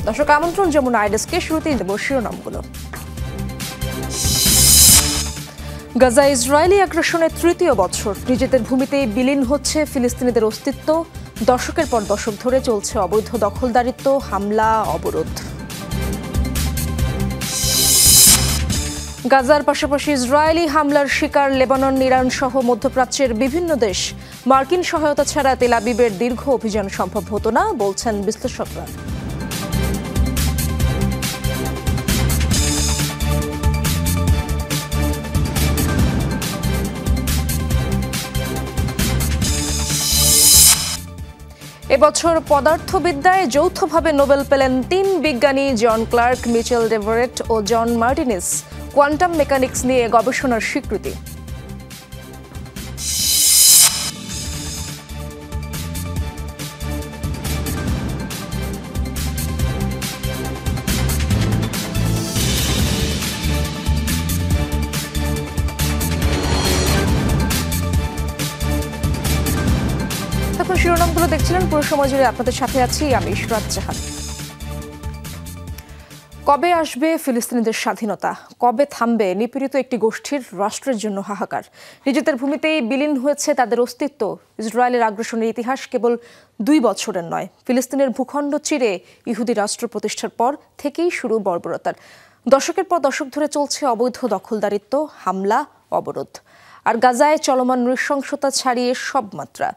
দর্শক আমন্ত্রণ যমুনা আইডেস্কে শুরুতে দেব শিরোনামগুলো। গাজা ইসরায়েলি আগ্রাসনের তৃতীয় বছর, নিজেদের ভূমিতেই বিলীন হচ্ছে ফিলিস্তিনিদের অস্তিত্ব। দশকের পর দশক ধরে চলছে অবৈধ দখলদারিত্ব, হামলা, অবরোধ। গাজার পাশাপাশি ইসরায়েলি হামলার শিকার লেবানন, ইরান সহ মধ্যপ্রাচ্যের বিভিন্ন দেশ। মার্কিন সহায়তা ছাড়া তেল আবিবের দীর্ঘ অভিযান সম্ভব হতো না, বলছেন বিশ্লেষকরা। এবছর পদার্থবিদ্যায় যৌথভাবে নোবেল পেলেন ৩ বিজ্ঞানী, জন ক্লার্ক, মিচেল ডেভারেট ও জন মার্টিনেস। কোয়ান্টাম মেকানিক্স নিয়ে গবেষণার স্বীকৃতি। শিরোনামগুলো দেখছিলেন, পুরো সময় জুড়ে আপনাদের সাথে আছি আমি ইশরাত জাহান। কবে আসবে ফিলিস্তিনিদের স্বাধীনতা? কবে থামবে নিপীড়িত একটি গোষ্ঠীর রাষ্ট্রের জন্য হাহাকার? নিজেদের ভূমিতেই বিলীন হয়েছে তাদের অস্তিত্ব। ইসরায়েলের আগ্রাসনের ইতিহাস কেবল 2 বছরের নয়। ফিলিস্তিনের ভূখণ্ড চিরে ইহুদি রাষ্ট্র প্রতিষ্ঠার পর থেকেই শুরু বর্বরতার। দশকের পর দশক ধরে চলছে অবৈধ দখলদারিত্ব, হামলা, অবরোধ। আর গাজায় চলমান নৃশংসতা ছাড়িয়ে সব মাত্রা।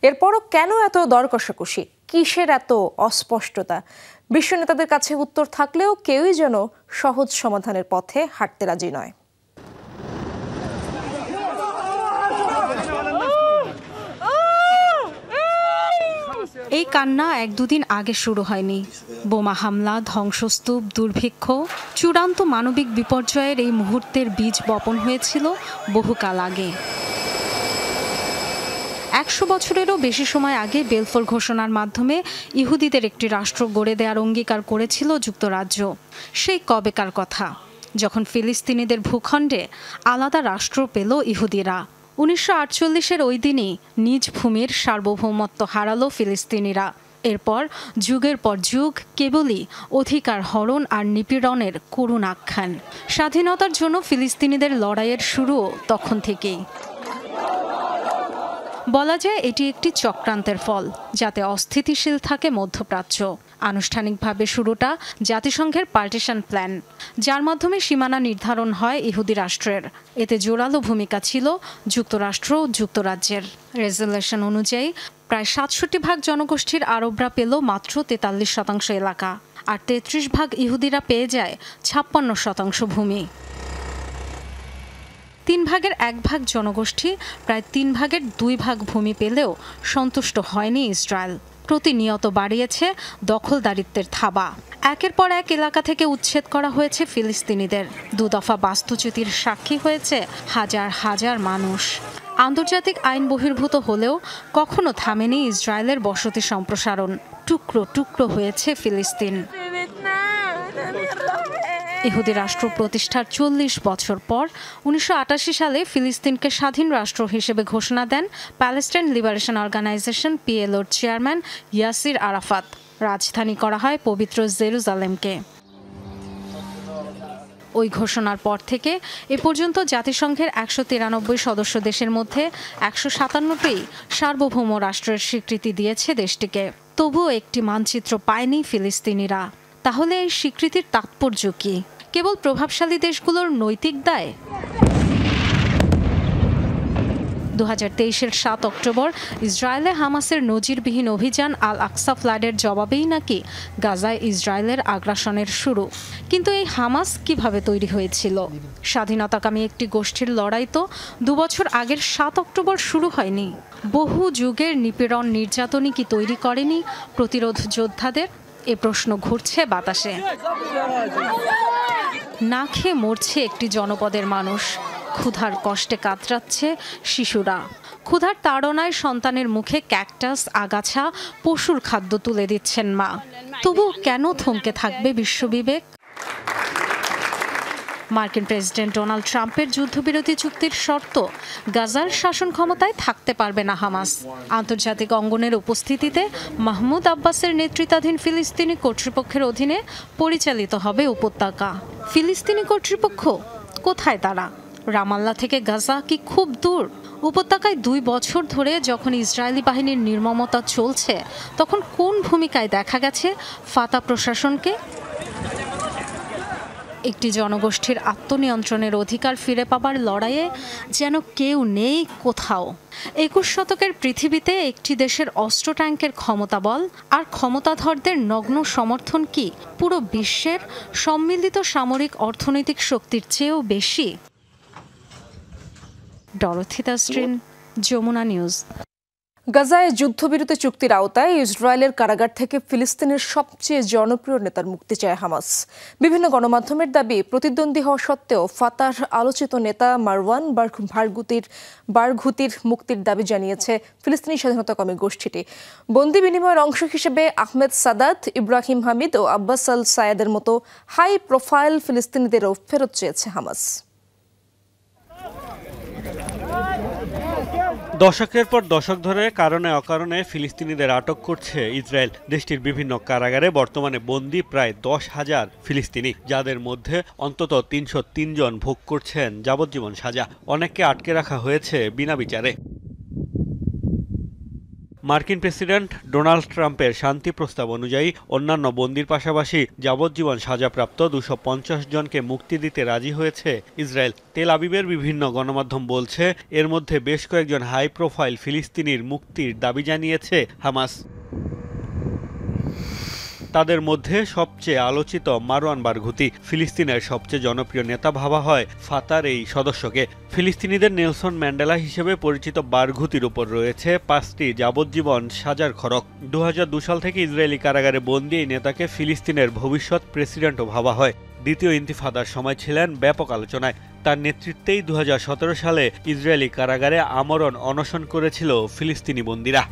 এরপরও কেন এত দর কষাকষি? কিসের এত অস্পষ্টতা? বিশ্ব নেতাদের কাছে উত্তর থাকলেও কেউই যেন সহজ সমাধানের পথে হাঁটতে রাজি নয়। এই কান্না 1-2 দিন আগে শুরু হয়নি। বোমা হামলা, ধ্বংসস্তূপ, দুর্ভিক্ষ, চূড়ান্ত মানবিক বিপর্যয়ের এই মুহূর্তের বীজ বপন হয়েছিল বহুকাল আগে। 100 বছরেরও বেশি সময় আগে বেলফোর ঘোষণার মাধ্যমে ইহুদিদের একটি রাষ্ট্র গড়ে দেওয়ার অঙ্গীকার করেছিল যুক্তরাজ্য। সেই কবেকার কথা, যখন ফিলিস্তিনিদের ভূখণ্ডে আলাদা রাষ্ট্র পেল ইহুদিরা। 1948-এর ওই দিনই নিজ ভূমির সার্বভৌমত্ব হারালো ফিলিস্তিনিরা। এরপর যুগের পর যুগ কেবলই অধিকার হরণ আর নিপীড়নের করুণ আখ্যান। স্বাধীনতার জন্য ফিলিস্তিনিদের লড়াইয়ের শুরুও তখন থেকেই। বলা যায় এটি একটি চক্রান্তের ফল, যাতে অস্থিতিশীল থাকে মধ্যপ্রাচ্য। আনুষ্ঠানিকভাবে শুরুটা জাতিসংঘের পার্টিশন প্ল্যান, যার মাধ্যমে সীমানা নির্ধারণ হয় ইহুদি রাষ্ট্রের। এতে জোরালো ভূমিকা ছিল যুক্তরাষ্ট্র ও যুক্তরাজ্যের। রেজুলেশন অনুযায়ী প্রায় 67% জনগোষ্ঠীর আরবরা পেল মাত্র 43% এলাকা, আর 33% ইহুদিরা পেয়ে যায় 56% ভূমি। 3/1 জনগোষ্ঠী প্রায় 3/2 ভূমি পেলেও সন্তুষ্ট হয়নি ইসরায়েল। প্রতিনিয়ত বাড়িয়েছে দখলদারিত্বের থাবা। একের পর এক এলাকা থেকে উচ্ছেদ করা হয়েছে ফিলিস্তিনিদের। 2 দফা বাস্তুচ্যুতির সাক্ষী হয়েছে হাজার হাজার মানুষ। আন্তর্জাতিক আইন বহির্ভূত হলেও কখনো থামেনি ইসরায়েলের বসতি সম্প্রসারণ। টুকরো টুকরো হয়েছে ফিলিস্তিন। ইহুদি রাষ্ট্র প্রতিষ্ঠার 40 বছর পর 1988 সালে ফিলিস্তিনকে স্বাধীন রাষ্ট্র হিসেবে ঘোষণা দেন প্যালেস্টাইন লিবারেশন অর্গানাইজেশন PLOর চেয়ারম্যান ইয়াসির আরাফাত। রাজধানী করা হয় পবিত্র জেরুজালেমকে। ওই ঘোষণার পর থেকে এ পর্যন্ত জাতিসংঘের 193 সদস্য দেশের মধ্যে 157টি সার্বভৌম রাষ্ট্রের স্বীকৃতি দিয়েছে দেশটিকে। তবুও একটি মানচিত্র পায়নি ফিলিস্তিনিরা। তাহলে এই স্বীকৃতির তাৎপর্য কি? কেবল প্রভাবশালী দেশগুলোর নৈতিক দায়? 2023-এর 7 অক্টোবর ইসরায়েলে হামাসের নজিরবিহীন অভিযান আল আকসা ফ্লাডের জবাবেই নাকি গাজায় ইসরায়েলের আগ্রাসনের শুরু। কিন্তু এই হামাস কিভাবে তৈরি হয়েছিল? স্বাধীনতাকামী একটি গোষ্ঠীর লড়াই তো 2 বছর আগের 7 অক্টোবর শুরু হয়নি। বহু যুগের নিপীড়ন নির্যাতনই কি তৈরি করেনি প্রতিরোধ যোদ্ধাদের? এ প্রশ্ন ঘুরছে বাতাসে। না খেয়ে মরছে একটি জনপদের মানুষ। ক্ষুধার কষ্টে কাতরাচ্ছে শিশুরা। ক্ষুধার তাড়নায় সন্তানের মুখে ক্যাকটাস, আগাছা, পশুর খাদ্য তুলে দিচ্ছেন মা। তবু কেন থমকে থাকবে বিশ্ববিবেক? মার্কিন প্রেসিডেন্ট ডোনাল্ড ট্রাম্পের যুদ্ধবিরতি চুক্তির শর্ত, গাজার শাসন ক্ষমতায় থাকতে পারবে না হামাস। আন্তর্জাতিক অঙ্গনের উপস্থিতিতে মাহমুদ আব্বাসের নেতৃত্বাধীন ফিলিস্তিনি কর্তৃপক্ষের অধীনে পরিচালিত হবে উপত্যকা। ফিলিস্তিনি কর্তৃপক্ষ কোথায় তারা? রামাল্লা থেকে গাজা কি খুব দূর? উপত্যকায় 2 বছর ধরে যখন ইসরায়েলি বাহিনীর নির্মমতা চলছে, তখন কোন ভূমিকায় দেখা গেছে ফাতা প্রশাসনকে? একটি জনগোষ্ঠীর আত্মনিয়ন্ত্রণের অধিকার ফিরে পাবার লড়াইয়ে যেন কেউ নেই কোথাও। 21 শতকের পৃথিবীতে একটি দেশের অস্ত্র ট্যাঙ্কের ক্ষমতাবল আর ক্ষমতাধরদের নগ্ন সমর্থন কি পুরো বিশ্বের সম্মিলিত সামরিক অর্থনৈতিক শক্তির চেয়েও বেশি? Dorothy Tasrin, Jamuna news. গাজায় যুদ্ধবিরতি চুক্তির আওতায় ইসরায়েলের কারাগার থেকে ফিলিস্তিনের সবচেয়ে জনপ্রিয় নেতার মুক্তি চায় হামাস। বিভিন্ন গণমাধ্যমের দাবি, প্রতিদ্বন্দ্বী হওয়া সত্ত্বেও ফাতার আলোচিত নেতা মারওয়ান বারঘুতির মুক্তির দাবি জানিয়েছে ফিলিস্তিনি স্বাধীনতাকামী গোষ্ঠীটি। বন্দি বিনিময়ের অংশ হিসেবে আহমেদ সাদাত, ইব্রাহিম হামিদ ও আব্বাস আল সায়েদের মতো হাই প্রোফাইল ফিলিস্তিনিদেরও ফেরত চেয়েছে হামাস। দশকের পর দশক ধরে কারণে অকারণে ফিলিস্তিনিদের আটক করছে ইসরায়েল। দেশটির বিভিন্ন কারাগারে বর্তমানে বন্দী প্রায় 10,000 ফিলিস্তিনি, যাদের মধ্যে অন্তত 303 জন ভোগ করছেন যাবজ্জীবন সাজা। অনেককে আটকে রাখা হয়েছে বিনা বিচারে। মার্কিন প্রেসিডেন্ট ডোনাল্ড ট্রাম্পের শান্তি প্রস্তাব অনুযায়ী অন্যান্য বন্দির পাশাপাশি যাবজ্জীবন সাজাপ্রাপ্ত 250 জনকে মুক্তি দিতে রাজি হয়েছে ইসরায়েল। তেল আবিবের বিভিন্ন গণমাধ্যম বলছে, এর মধ্যে বেশ কয়েকজন হাই প্রোফাইল ফিলিস্তিনির মুক্তির দাবি জানিয়েছে হামাস। তাদের মধ্যে সবচেয়ে আলোচিত মারওয়ান বারঘুতি। ফিলিস্তিনের সবচেয়ে জনপ্রিয় নেতা ভাবা হয় ফাতার এই সদস্যকে। ফিলিস্তিনিদের নেলসন ম্যান্ডেলা হিসেবে পরিচিত বারঘুতির উপর রয়েছে 5টি যাবজ্জীবন সাজার খড়ক। 2002 সাল থেকে ইসরায়েলি কারাগারে বন্দী এই নেতাকে ফিলিস্তিনের ভবিষ্যৎ প্রেসিডেন্টও ভাবা হয়। দ্বিতীয় ইন্তিফাদার সময় ছিলেন ব্যাপক আলোচনায়। তার নেতৃত্বেই 2017 সালে ইসরায়েলি কারাগারে আমরণ অনশন করেছিল ফিলিস্তিনি বন্দীরা।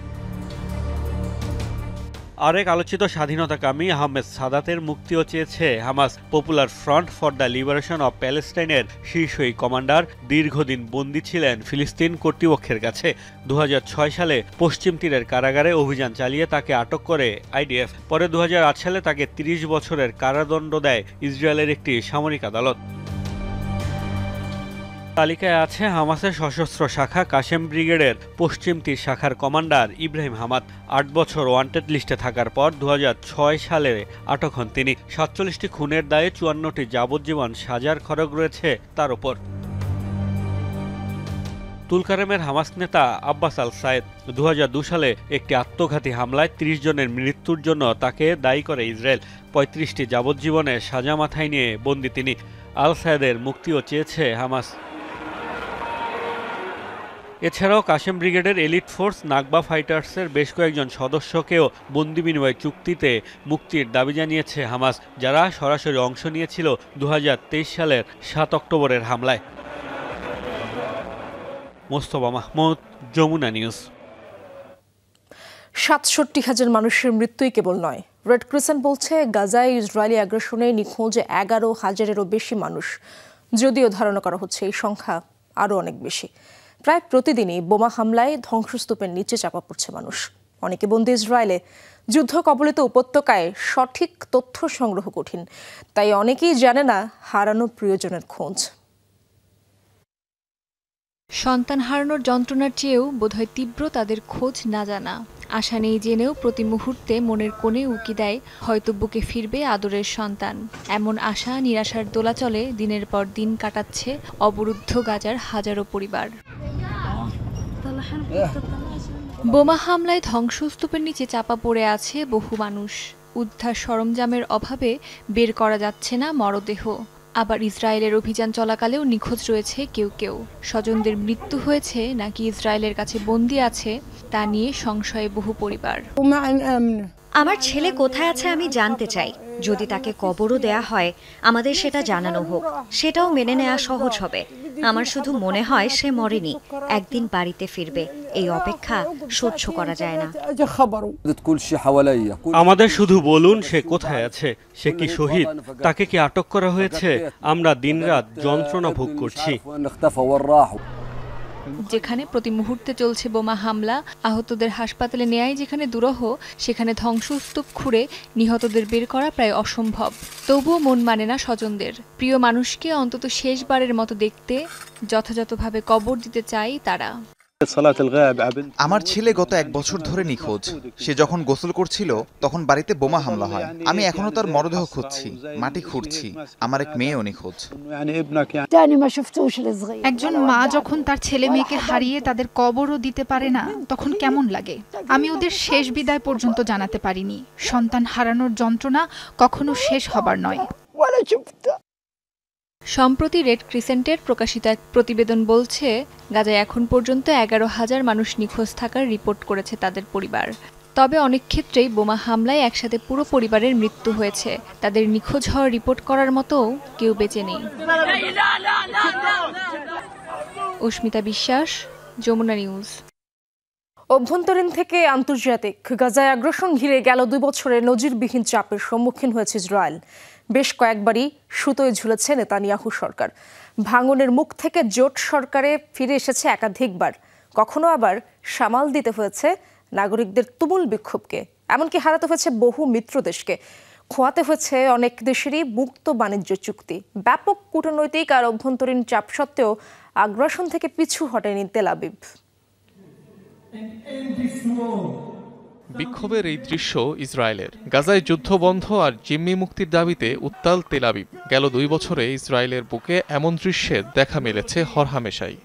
আরেক আলোচিত স্বাধীনতাকামী আহমেদ সাদাতের মুক্তিও চেয়েছে Hamas. Popular front for the liberation of প্যালেস্টাইনের শীর্ষ এই কমান্ডার দীর্ঘদিন বন্দী ছিলেন ফিলিস্তিন কর্তৃপক্ষের কাছে। 2006 সালে পশ্চিম তীরের কারাগারে অভিযান চালিয়ে তাকে আটক করে আইডিএফ। পরে 2008 সালে তাকে 30 বছরের কারাদণ্ড দেয় ইসরায়েলের একটি সামরিক আদালত। তালিকায় আছে হামাসের সশস্ত্র শাখা কাশেম ব্রিগেডের পশ্চিম তীর শাখার কমান্ডার ইব্রাহিম হামাদ। 8 বছর ওয়ান্টেড লিস্টে থাকার পর 2006 সালে আটক হন তিনি। 47টি খুনের দায়ে 54টি যাবজ্জীবন সাজার খড়গ রয়েছে তার ওপর। তুলকারেমের হামাস নেতা আব্বাস আল সায়েদ 2002 সালে একটি আত্মঘাতী হামলায় 30 জনের মৃত্যুর জন্য তাকে দায়ী করে ইসরায়েল। 35টি যাবজ্জীবনের সাজা মাথায় নিয়ে বন্দী তিনি। আল সায়েদের মুক্তিও চেয়েছে হামাস। এছাড়াও কাশেম ব্রিগেডের এলিট ফোর্স নাগবা ফাইটার্সের বেশ কয়েকজন সদস্যকেও বন্দি বিনিময় চুক্তিতে মুক্তির দাবি জানিয়েছে হামাস, যারা সরাসরি অংশ নিয়েছিল 2023 সালের 7 অক্টোবরের হামলায়। মোস্তফা মাহমুদ, যমুনা নিউজ। 67,000 মানুষের মৃত্যুই কেবল নয়। রেড ক্রিসেন্ট বলছে, গাজায় ইসরায়েলি আগ্রাসনে নিখোঁজ 11,000-এরও বেশি মানুষ। যদিও ধারণা করা হচ্ছে এই সংখ্যা আরও অনেক বেশি। প্রায় প্রতিদিনই বোমা হামলায় ধ্বংসস্তূপের নিচে চাপা পড়ছে মানুষ। অনেকে বন্দী ইসরায়েলে। যুদ্ধ কবলিত উপত্যকায় সঠিক তথ্য সংগ্রহ কঠিন, তাই অনেকেই জানে না হারানো প্রিয়জনের খোঁজ। সন্তান হারানোর যন্ত্রণার চেয়েও বোধহয় তীব্র তাদের খোঁজ না জানা। আশা নেই জেনেও প্রতি মুহূর্তে মনের কোণে উকি দেয় হয়তো বুকে ফিরবে আদরের সন্তান। এমন আশা নিরাশার দোলাচলে দিনের পর দিন কাটাচ্ছে অবরুদ্ধ গাজার হাজারো পরিবার। বোমা হামলায় ধ্বংসস্তূপের নিচে চাপা পড়ে আছে বহু মানুষ। উদ্ধার সরঞ্জামের অভাবে বের করা যাচ্ছে না মরদেহ। আবার ইসরায়েলের অভিযান চলাকালেও নিখোঁজ রয়েছে কেউ কেউ। স্বজনদের মৃত্যু হয়েছে নাকি ইসরায়েলের কাছে বন্দী আছে তা নিয়ে সংশয়ে বহু পরিবার। আমার ছেলে কোথায় আছে আমি জানতে চাই। যদি তাকে কবরও দেয়া হয় আমাদের সেটা জানানো হোক, সেটাও মেনে নেওয়া সহজ হবে। আমার শুধু মনে হয় সে মরেনি, একদিন বাড়িতে ফিরবে। এই অপেক্ষা সহ্য করা যায় না। আমাদের শুধু বলুন সে কোথায় আছে, সে কি শহীদ, তাকে কি আটক করা হয়েছে? আমরা দিনরাত যন্ত্রণা ভোগ করছি। যেখানে প্রতি মুহূর্তে চলছে বোমা হামলা, আহতদের হাসপাতালে নেয়াই যেখানে দুরূহ, সেখানে ধ্বংসস্তূপ খুঁড়ে নিহতদের বের করা প্রায় অসম্ভব। তবুও মন মানে না স্বজনদের। প্রিয় মানুষকে অন্তত শেষবারের মতো দেখতে যথাযথভাবে কবর দিতে চাই তারা। আমার ছেলে গত 1 বছর ধরে নিখোঁজ। সে যখন গোসল করছিল তখন বাড়িতে বোমা হামলা হয়। আমি এখনো তার মরদেহ খুঁজছি, মাটি খুঁড়ছি। আমার এক মেয়েও নিখোঁজ। একজন মা যখন তার ছেলে মেয়েকে হারিয়ে তাদের কবরও দিতে পারে না, তখন কেমন লাগে? আমি ওদের শেষ বিদায় পর্যন্ত জানাতে পারিনি। সন্তান হারানোর যন্ত্রণা কখনো শেষ হবার নয়। সম্প্রতি রেড ক্রিসেন্টের প্রকাশিত এক প্রতিবেদন বলছে, গাজায় এখন পর্যন্ত 11,000 মানুষ নিখোঁজ থাকার রিপোর্ট করেছে তাদের পরিবার। তবে অনেক ক্ষেত্রেই বোমা হামলায় একসাথে পুরো পরিবারের মৃত্যু হয়েছে। তাদের নিখোঁজ হওয়ার রিপোর্ট করার মতো কেউ বেঁচে নেই। অস্মিতা বিশ্বাস, যমুনা নিউজ। অভ্যন্তরীণ থেকে আন্তর্জাতিক গাজায় আগ্রাসন ঘিরে গেল 2 বছরে নজিরবিহীন চাপের সম্মুখীন হয়েছে ইসরায়েল। বেশ কয়েকবারই সুতোয় ঝুলেছে নেতানিয়াহু সরকার। ভাঙনের মুখ থেকে জোট সরকারে ফিরে এসেছে একাধিকবার। কখনো আবার সামাল দিতে হয়েছে নাগরিকদের তুমুল বিক্ষোভকে, এমনকি হারাতে হয়েছে বহু মিত্র দেশকে। খোয়াতে হয়েছে অনেক দেশেরই মুক্ত বাণিজ্য চুক্তি। ব্যাপক কূটনৈতিক আর অভ্যন্তরীণ চাপ সত্ত্বেও আগ্রাসন থেকে পিছু হটেনি তেল আবিব। বিক্ষোভের এই দৃশ্য ইসরায়েলের। গাজায় যুদ্ধ বন্ধ আর জিম্মি মুক্তির দাবিতে উত্তাল তেল আবিব। গেল 2 বছরে ইসরায়েলের বুকে এমন দৃশ্যের দেখা মিলেছে হরহামেশাই।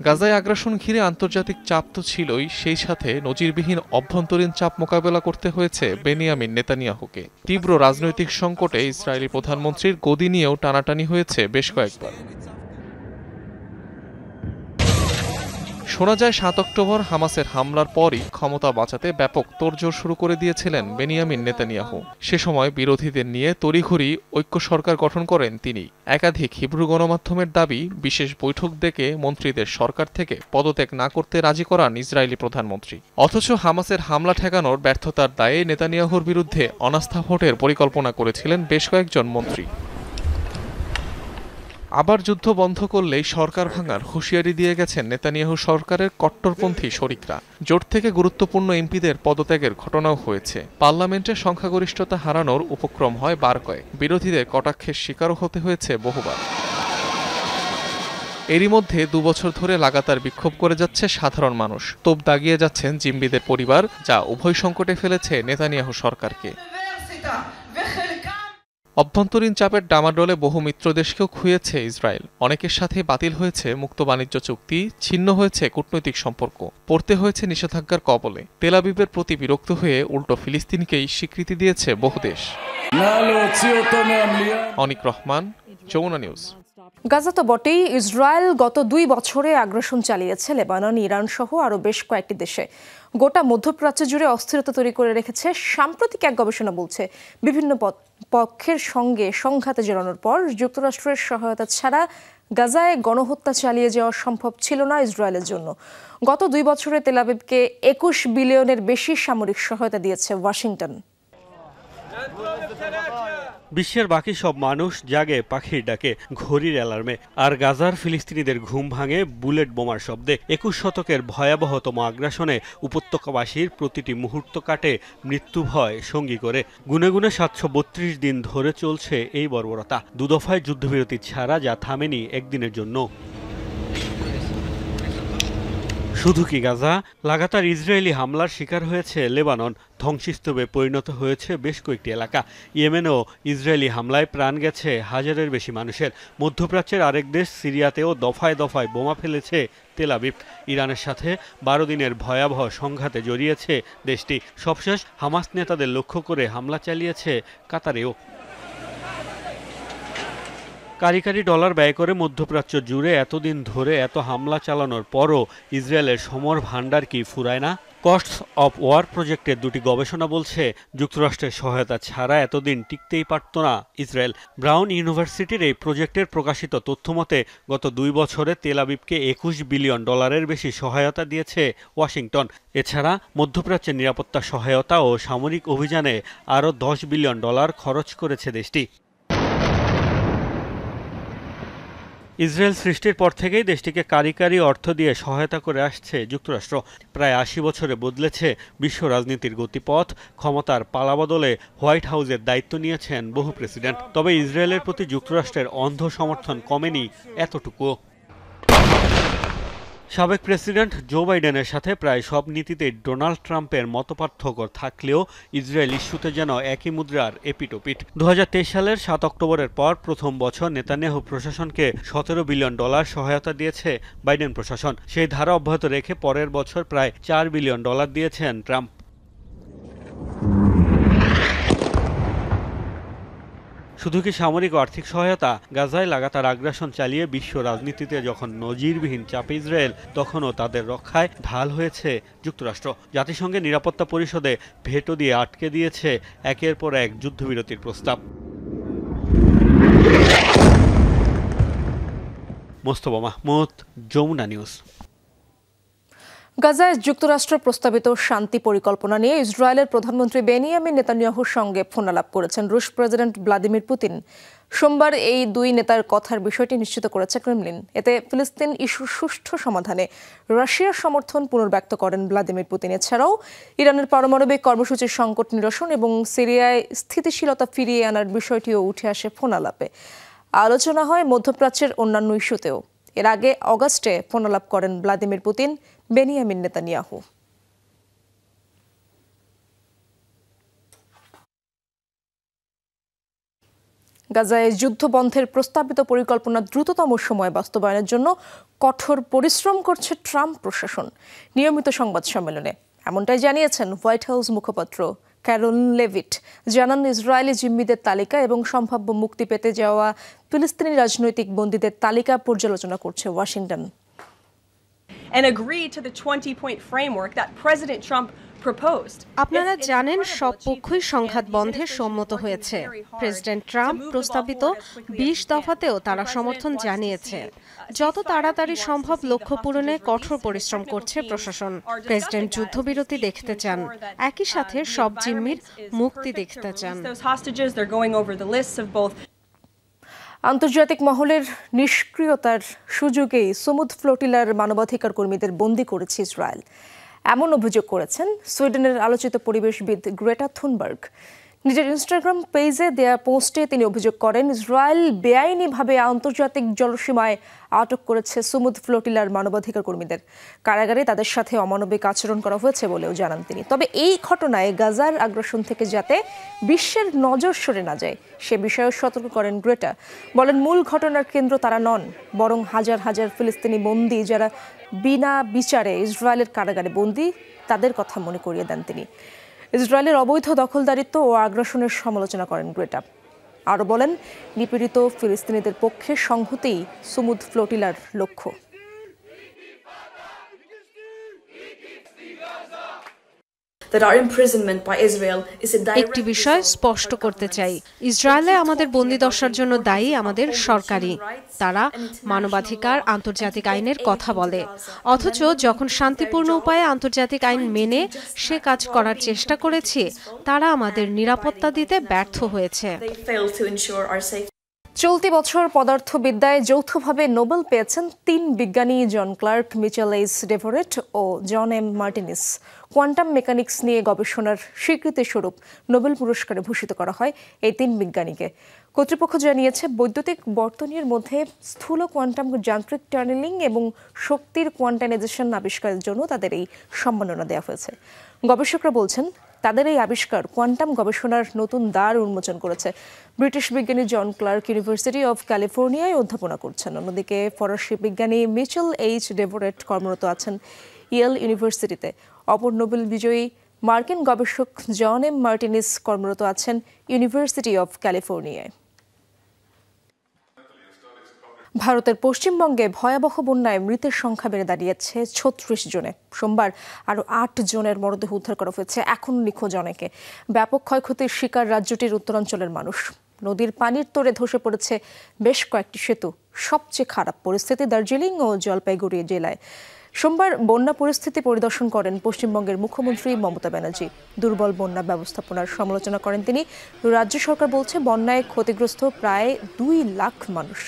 গাজায় আগ্রাসন ঘিরে আন্তর্জাতিক চাপ তো ছিলই, সেই সাথে নজিরবিহীন অভ্যন্তরীণ চাপ মোকাবেলা করতে হয়েছে বেনিয়ামিন নেতানিয়াহুকে। তীব্র রাজনৈতিক সংকটে ইসরায়েলি প্রধানমন্ত্রীর গদি নিয়েও টানাটানি হয়েছে বেশ কয়েকবার। শোনা যায় 7 অক্টোবর হামাসের হামলার পরই ক্ষমতা বাঁচাতে ব্যাপক তোড়জোড় শুরু করে দিয়েছিলেন বেনিয়ামিন নেতানিয়াহু। সে সময় বিরোধীদের নিয়ে তড়িঘড়ি ঐক্য সরকার গঠন করেন তিনি। একাধিক হিব্রু গণমাধ্যমের দাবি, বিশেষ বৈঠক ডেকে মন্ত্রীদের সরকার থেকে পদত্যাগ না করতে রাজি করান ইসরায়েলি প্রধানমন্ত্রী। অথচ হামাসের হামলা ঠেকানোর ব্যর্থতার দায়ে নেতানিয়াহুর বিরুদ্ধে অনাস্থা ভোটের পরিকল্পনা করেছিলেন বেশ কয়েকজন মন্ত্রী। আবার যুদ্ধ বন্ধ করলেই সরকার ভাঙার হুঁশিয়ারি দিয়ে গেছেন নেতানিয়াহু সরকারের কট্টরপন্থী শরিকরা। জোট থেকে গুরুত্বপূর্ণ এমপিদের পদত্যাগের ঘটনাও হয়েছে। পার্লামেন্টে সংখ্যাগরিষ্ঠতা হারানোর উপক্রম হয় বার কয়েক। বিরোধীদের কটাক্ষের শিকারও হতে হয়েছে বহুবার। এরই মধ্যে 2 বছর ধরে লাগাতার বিক্ষোভ করে যাচ্ছে সাধারণ মানুষ। তোপ দাগিয়ে যাচ্ছেন জিম্মিদের পরিবার, যা উভয় সংকটে ফেলেছে নেতানিয়াহু সরকারকে। অভ্যন্তরীণ চাপের ডামাডোলে বহু মিত্র দেশকেও খুইয়েছে ইসরায়েল। অনেকের সাথে বাতিল হয়েছে মুক্ত বাণিজ্য চুক্তি, ছিন্ন হয়েছে কূটনৈতিক সম্পর্ক, পড়তে হয়েছে নিষেধাজ্ঞার কবলে। তেল আবিবের প্রতি বিরক্ত হয়ে উল্টো ফিলিস্তিনকেই স্বীকৃতি দিয়েছে বহু দেশ। অনিক রহমান, যমুনা নিউজ। গাজা তো বটেই, ইসরায়েল গত 2 বছরে আগ্রাসন চালিয়েছে লেবানন, ইরান সহ আরও বেশ কয়েকটি দেশে। গোটা মধ্যপ্রাচ্য জুড়ে অস্থিরতা তৈরি করে রেখেছে। সাম্প্রতিক এক গবেষণা বলছে, বিভিন্ন পক্ষের সঙ্গে সংঘাতে জড়ানোর পর যুক্তরাষ্ট্রের সহায়তা ছাড়া গাজায় গণহত্যা চালিয়ে যাওয়া সম্ভব ছিল না ইসরায়েলের জন্য। গত 2 বছরে তেল আবিবকে 21 বিলিয়নের বেশি সামরিক সহায়তা দিয়েছে ওয়াশিংটন। বিশ্বের বাকি সব মানুষ জাগে পাখির ডাকে, ঘড়ির অ্যালার্মে, আর গাজার ফিলিস্তিনিদের ঘুম ভাঙে বুলেট বোমার শব্দে। 21 শতকের ভয়াবহতম আগ্রাসনে উপত্যকাবাসীর প্রতিটি মুহূর্ত কাটে মৃত্যু ভয় সঙ্গী করে। গুনে গুনে 732 দিন ধরে চলছে এই বর্বরতা। 2 দফায় যুদ্ধবিরতি ছাড়া যা থামেনি একদিনের জন্য। শুধু কি গাজা, লাগাতার ইসরায়েলি হামলার শিকার হয়েছে লেবানন, ধ্বংসস্তূপে পরিণত হয়েছে বেশ কয়েকটি এলাকা। ইয়েমেনেও ইসরায়েলি হামলায় প্রাণ গেছে 1000-এর বেশি মানুষের। মধ্যপ্রাচ্যের আরেক দেশ সিরিয়াতেও দফায় দফায় বোমা ফেলেছে তেল আবিব। ইরানের সাথে 12 দিনের ভয়াবহ সংঘাতে জড়িয়েছে দেশটি। সবশেষ হামাস নেতাদের লক্ষ্য করে হামলা চালিয়েছে কাতারেও। কারি ডলার ব্যয় করে মধ্যপ্রাচ্য জুড়ে এতদিন ধরে এত হামলা চালানোর পরও ইসরায়েলের সমর ভান্ডার কি ফুরায় না? কস্টস অফ ওয়ার প্রজেক্টের দুটি গবেষণা বলছে যুক্তরাষ্ট্রের সহায়তা ছাড়া এতদিন টিকতেই পারত না ইসরায়েল। ব্রাউন ইউনিভার্সিটির এই প্রজেক্টের প্রকাশিত তথ্যমতে গত 2 বছরে তেল আবিবকে $21 বিলিয়ন বেশি সহায়তা দিয়েছে ওয়াশিংটন। এছাড়া মধ্যপ্রাচ্যের নিরাপত্তা সহায়তা ও সামরিক অভিযানে আরও $10 বিলিয়ন খরচ করেছে দেশটি। ইসরায়েল সৃষ্টির পর থেকেই দেশটিকে কারিগরি অর্থ দিয়ে সহায়তা করে আসছে যুক্তরাষ্ট্র। প্রায় 80 বছরে বদলেছে বিশ্ব রাজনীতির গতিপথ। ক্ষমতার পালাবদলে হোয়াইট হাউসের দায়িত্ব নিয়েছেন বহু প্রেসিডেন্ট। তবে ইসরায়েলের প্রতি যুক্তরাষ্ট্রের অন্ধ সমর্থন কমেনি এতটুকুও। সাবেক প্রেসিডেন্ট জো বাইডেনের সাথে প্রায় সব নীতিতেই ডোনাল্ড ট্রাম্পের মতপার্থক্য থাকলেও ইসরায়েল ইস্যুতে যেন একই মুদ্রার এপিটোপিট। 2023 সালের 7 অক্টোবরের পর প্রথম বছর নেতানিয়াহু প্রশাসনকে $17 বিলিয়ন সহায়তা দিয়েছে বাইডেন প্রশাসন। সেই ধারা অব্যাহত রেখে পরের বছর প্রায় $4 বিলিয়ন দিয়েছেন ট্রাম্প। শুধু কি সামরিক ও আর্থিক সহায়তা? গাজায় লাগাতার আগ্রাসন চালিয়ে বিশ্ব রাজনীতিতে যখন নজিরবিহীন চাপে ইসরায়েল, তখনও তাদের রক্ষায় ঢাল হয়েছে যুক্তরাষ্ট্র। জাতিসংঘের নিরাপত্তা পরিষদে ভেটো দিয়ে আটকে দিয়েছে একের পর এক যুদ্ধবিরতির প্রস্তাব। মোস্তফা মাহমুদ, যমুনা নিউজ। গাজায় যুক্তরাষ্ট্র প্রস্তাবিত শান্তি পরিকল্পনা নিয়ে ইসরায়েলের প্রধানমন্ত্রী বেনিয়ামিন নেতানিয়াহুর সঙ্গে ফোনালাপ করেছেন রুশ প্রেসিডেন্ট ভ্লাদিমির পুতিন। সোমবার এই দুই নেতার কথার বিষয়টি নিশ্চিত করেছে ক্রেমলিন। এতে ফিলিস্তিন ইস্যুর সুষ্ঠু সমাধানে রাশিয়ার সমর্থন পুনর্ব্যক্ত করেন ভ্লাদিমির পুতিন। এছাড়াও ইরানের পারমাণবিক কর্মসূচির সংকট নিরসন এবং সিরিয়ায় স্থিতিশীলতা ফিরিয়ে আনার বিষয়টিও উঠে আসে ফোনালাপে। আলোচনা হয় মধ্যপ্রাচ্যের অন্যান্য ইস্যুতেও। এর আগে অগাস্টে ফোনালাপ করেন ভ্লাদিমির পুতিন বেনিয়ামিন নেতানিয়াহু। গাজায় যুদ্ধবন্ধের প্রস্তাবিত পরিকল্পনা দ্রুততম সময়ে বাস্তবায়নের জন্য কঠোর পরিশ্রম করছে ট্রাম্প প্রশাসন। নিয়মিত সংবাদ সম্মেলনে এমনটাই জানিয়েছেন হোয়াইট হাউস মুখপাত্র ক্যারোলিন লেভিট। জানান, ইসরায়েলি জিম্মিদের তালিকা এবং সম্ভাব্য মুক্তি পেতে যাওয়া ফিলিস্তিনি রাজনৈতিক বন্দীদের তালিকা পর্যালোচনা করছে Washington. And agree to the 20-point framework that President Trump proposed. আপনারা জানেন সব পক্ষই সংঘাত বন্ধে সম্মত হয়েছে। প্রেসিডেন্ট ট্রাম্প প্রস্তাবিত 20 দফাতেও তারা সমর্থন জানিয়েছে। যত তাড়াতাড়ি সম্ভব লক্ষ্য পূরণে কঠোর পরিশ্রম করছে প্রশাসন। প্রেসিডেন্ট যুদ্ধবিরতি দেখতে চান, একই সাথে সব জিম্মির মুক্তি দেখতে চান। আন্তর্জাতিক মহলের নিষ্ক্রিয়তার সুযোগেই সমুদ ফ্লোটিলার মানবাধিকার কর্মীদের বন্দী করেছে ইসরায়েল, এমন অভিযোগ করেছেন সুইডেনের আলোচিত পরিবেশবিদ গ্রেটা থুনবার্গ। নিজের ইনস্টাগ্রাম পেজে দেয়া পোস্টে তিনি অভিযোগ করেন, ইসরায়েল বেআইনিভাবে আন্তর্জাতিক জলসীমায় আটক করেছে সমুদ ফ্লোটিলার মানবাধিকার কর্মীদের। কারাগারে তাদের সাথে অমানবিক আচরণ করা হয়েছে বলেও জানান তিনি। তবে এই ঘটনায় গাজার আগ্রাসন থেকে যাতে বিশ্বের নজর সরে না যায় সে বিষয়েও সতর্ক করেন গ্রেটা। বলেন, মূল ঘটনার কেন্দ্র তারা নন, বরং হাজার হাজার ফিলিস্তিনি বন্দী যারা বিনা বিচারে ইসরায়েলের কারাগারে বন্দী, তাদের কথা মনে করিয়ে দেন তিনি। ইসরায়েলের অবৈধ দখলদারিত্ব ও আগ্রাসনের সমালোচনা করেন গ্রেটা। আরও বলেন, নিপীড়িত ফিলিস্তিনিদের পক্ষে সংহতিই সমুদ ফ্লোটিলার লক্ষ্য। একটি বিষয় স্পষ্ট করতে চাই, ইসরায়েলে আমাদের বন্দিদশার জন্য দায়ী আমাদের সরকারই। তারা মানবাধিকার, আন্তর্জাতিক আইনের কথা বলে, অথচ যখন শান্তিপূর্ণ উপায়ে আন্তর্জাতিক আইন মেনে সে কাজ করার চেষ্টা করেছি, তারা আমাদের নিরাপত্তা দিতে ব্যর্থ হয়েছে। চলতি বছর পদার্থবিদ্যায় যৌথভাবে নোবেল পেয়েছেন 3 বিজ্ঞানী, জন ক্লার্ক, মিচেল এইচ ডেভরেট ও জন এম মার্টিনিস। কোয়ান্টাম মেকানিক্স নিয়ে গবেষণার স্বীকৃতিস্বরূপ নোবেল পুরস্কারে ভূষিত করা হয় এই 3 বিজ্ঞানীকে। কর্তৃপক্ষ জানিয়েছে, বৈদ্যুতিক বর্তনীর মধ্যে স্থূল কোয়ান্টাম যান্ত্রিক টানেলিং এবং শক্তির কোয়ান্টাইজেশন আবিষ্কারের জন্য তাদের এই সম্মাননা দেওয়া হয়েছে। গবেষকরা বলছেন, তাদের এই আবিষ্কার কোয়ান্টাম গবেষণার নতুন দ্বার উন্মোচন করেছে। ব্রিটিশ বিজ্ঞানী জন ক্লার্ক ইউনিভার্সিটি অব ক্যালিফোর্নিয়ায় অধ্যাপনা করছেন। অন্যদিকে ফরাসি বিজ্ঞানী মিচেল এইচ ডেভরেট কর্মরত আছেন ইয়েল ইউনিভার্সিটিতে। অপর নোবেল বিজয়ী মার্কিন গবেষক জন এম মার্টিনিস কর্মরত আছেন ইউনিভার্সিটি অব ক্যালিফোর্নিয়ায়। ভারতের পশ্চিমবঙ্গে ভয়াবহ বন্যায় মৃতের সংখ্যা বেড়ে দাঁড়িয়েছে ৩৬ জনে। সোমবার আরও ৮ জনের মরদেহ উদ্ধার করা হয়েছে, এখনও নিখোঁজ অনেকে। ব্যাপক ক্ষয়ক্ষতির শিকার রাজ্যটির উত্তরাঞ্চলের মানুষ। নদীর পানির তোড়ে ধসে পড়েছে বেশ কয়েকটি সেতু। সবচেয়ে খারাপ পরিস্থিতি দার্জিলিং ও জলপাইগুড়ি জেলায়। সোমবার বন্যা পরিস্থিতি পরিদর্শন করেন পশ্চিমবঙ্গের মুখ্যমন্ত্রী মমতা ব্যানার্জি। দুর্বল বন্যা ব্যবস্থাপনার সমালোচনা করেন তিনি। রাজ্য সরকার বলছে বন্যায় ক্ষতিগ্রস্ত প্রায় ২ লাখ মানুষ।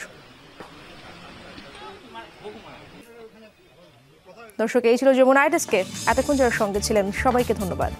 দর্শক, এই ছিল যমুনা আইডেস্কে। এতক্ষণ যারা সঙ্গে ছিলেন সবাইকে ধন্যবাদ।